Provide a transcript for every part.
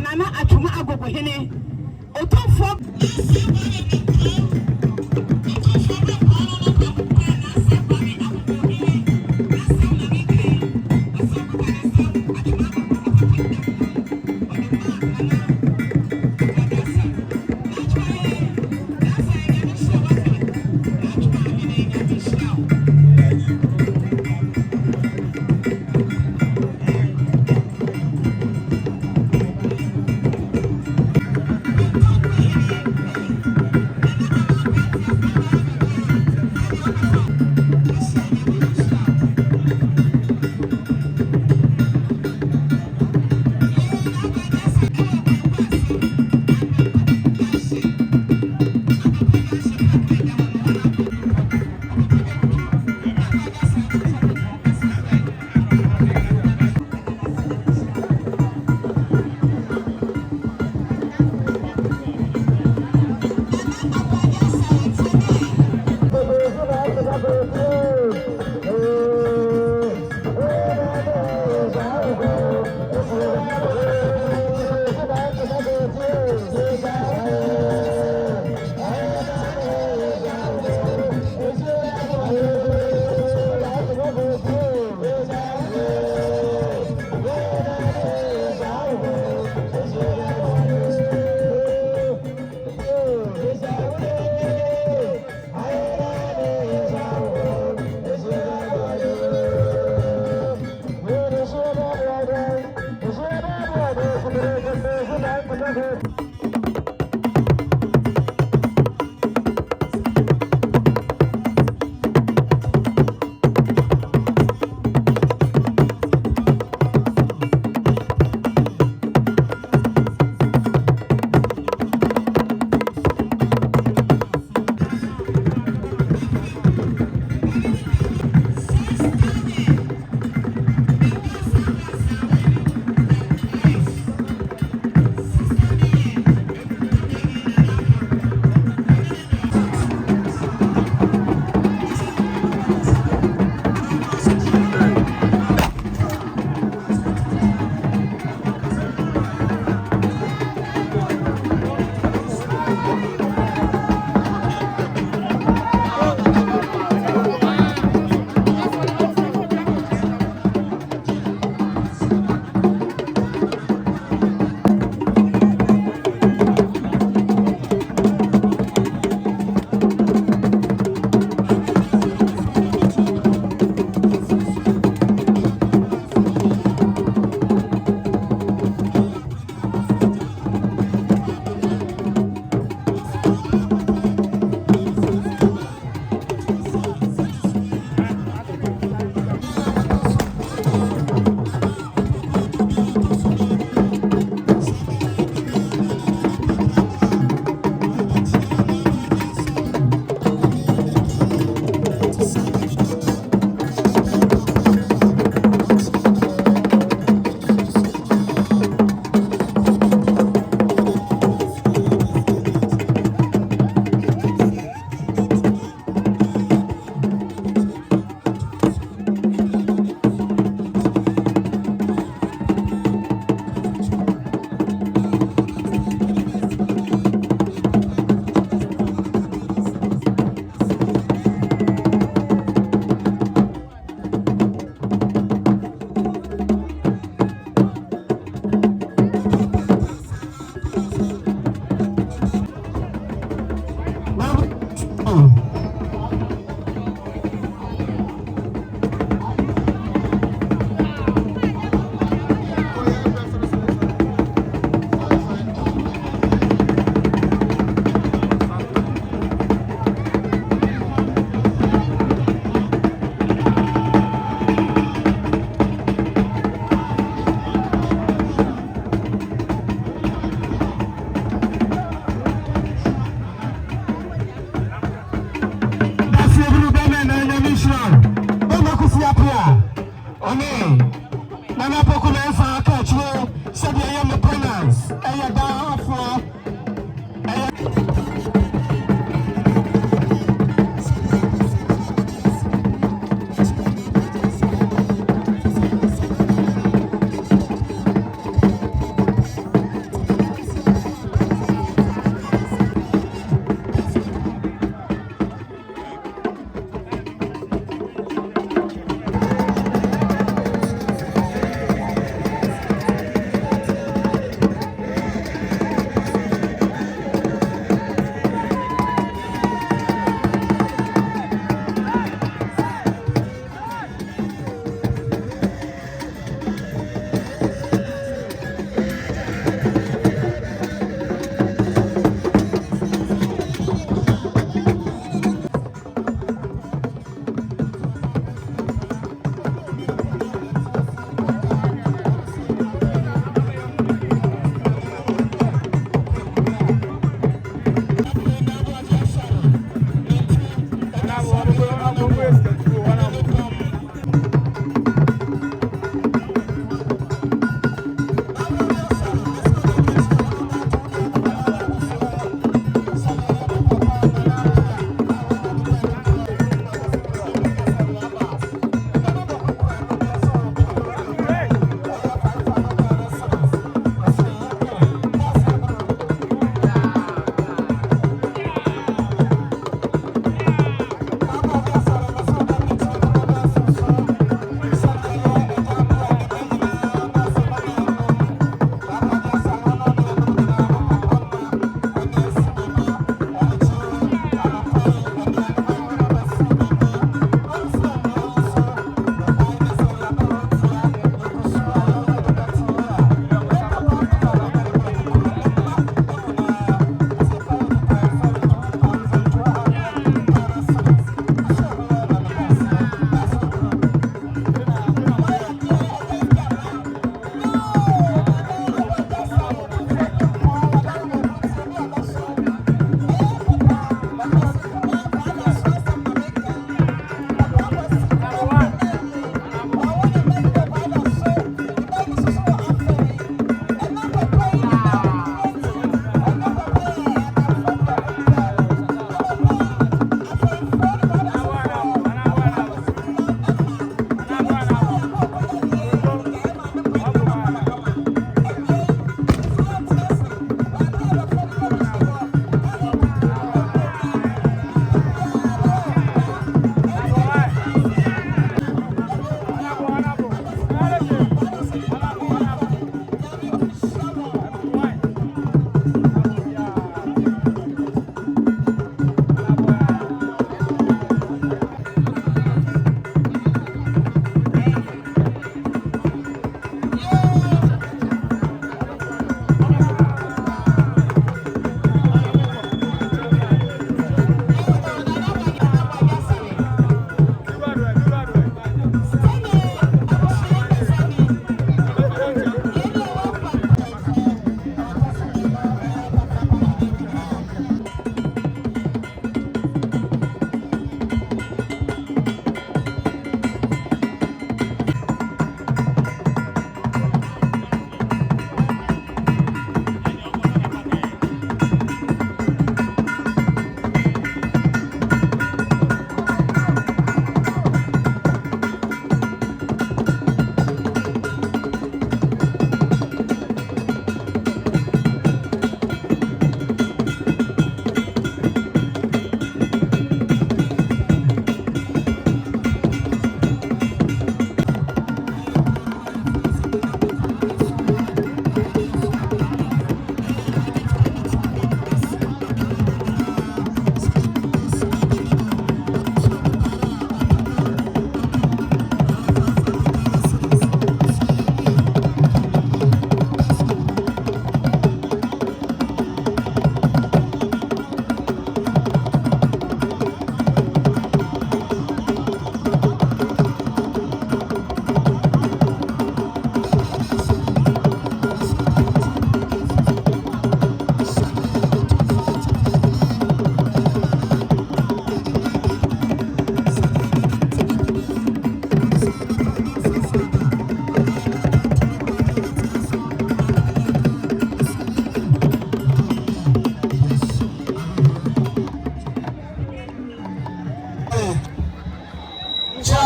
Nana atuma agogo hene otofo One Nana Pokuna fa catch said I am a pronounce. I am down for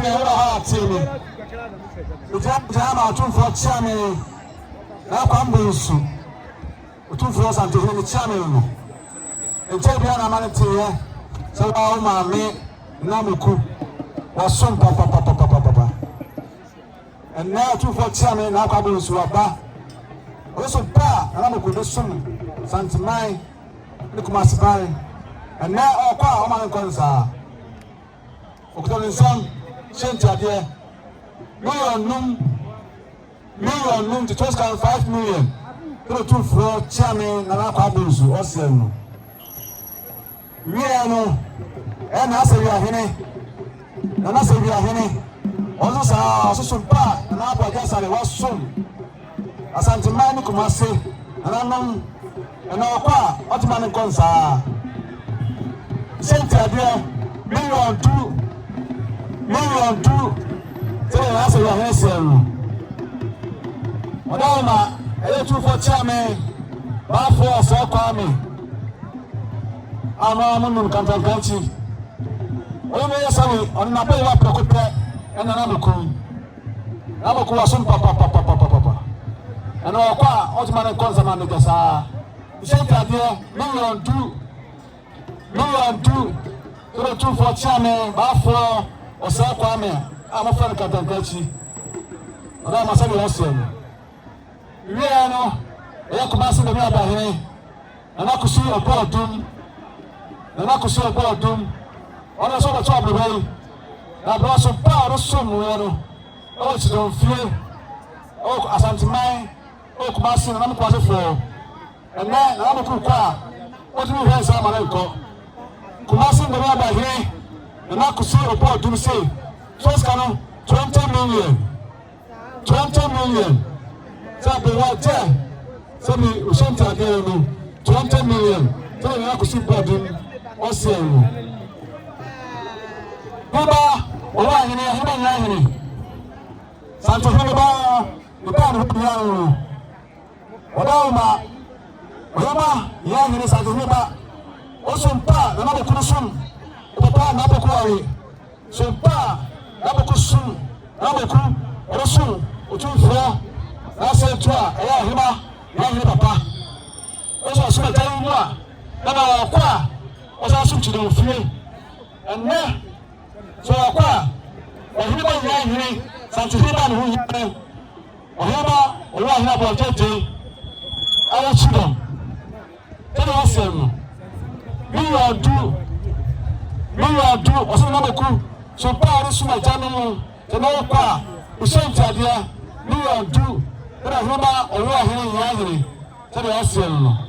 sɛdeɛ ɛwɔ ha atie ni gyina ma atomfoɔ kyia me na akwa mbɔ nsu atomfoɔ santehene ne kyia me no nkyɛn bia na ama ne teeɛ sɛ wɔawo maame nameku wɔsom papapapapapa ɛnnɛ atomfoɔ kyia me na akwa mbɔ nsu aba ɔso pa na nameku de som santeman ne kumaseban ɛnnɛ ɔkɔ a ɔma ne nkɔ nsaa okuta ne nsam hyɛ ntadeɛ million num to 5 million to two floor chairman na akwa bonsu ɔsɛ no wie no ɛna asɛ wi ahene na asɛ wi ahene ɔso saa ɔso pa na abɔ gya sare wasom asanteman ne kumase na nom ɛna ɔkɔ a ɔtema ne nkɔ nsaa hyɛ ntadeɛ million two tell you answer your answer. Madama, I do for chairman, Bafo, so Kwame. I'm a woman country country. Only a son on my pay up and another coon. I'm a some papa. And our car, Ottoman Consaman de Gasa. The same idea, million two for chairman, Bafo, or so Kwame. I'm a friend of Katankachi. And I'm a son of Austin. We are no, I could pass the mail by him, and I could see a bottom, and I could see a bottom. On a sort of trouble, I brought some power of some, oh, she don't feel, oh, as I'm to mine, oh, Kumasin, and I'm a quarter floor. And then I'm a cook car. What do you have, Samareko? Kumasin the mail by him, and I could see a bottom say. First canon, 20 million. So be what there? So me usenta again 20 million. So we have to see burden or say. Baba, owa hini. Santo Baba, the pan of Piano. Odauma, Baba, Yang Santo Baba. Also, Pa, the Nabu Kusun, Papa Nabu Kwari. So, Pa. Nabukusun, Nabuku, Rosun, Utunfra, Nasa Tua, Hima, Yang Papa. Also, some time more. Nana Qua was also to the free. And now, so Qua, or Hima Yang, Santihima, who you know, or Hima, or Hima Protecting our children. Tell us, million two, or some Nabuku. So power is my channel. The no power. We sent idea. Million two. But I remember or we are hearing Yagri. Tell the Asian.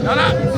Ala.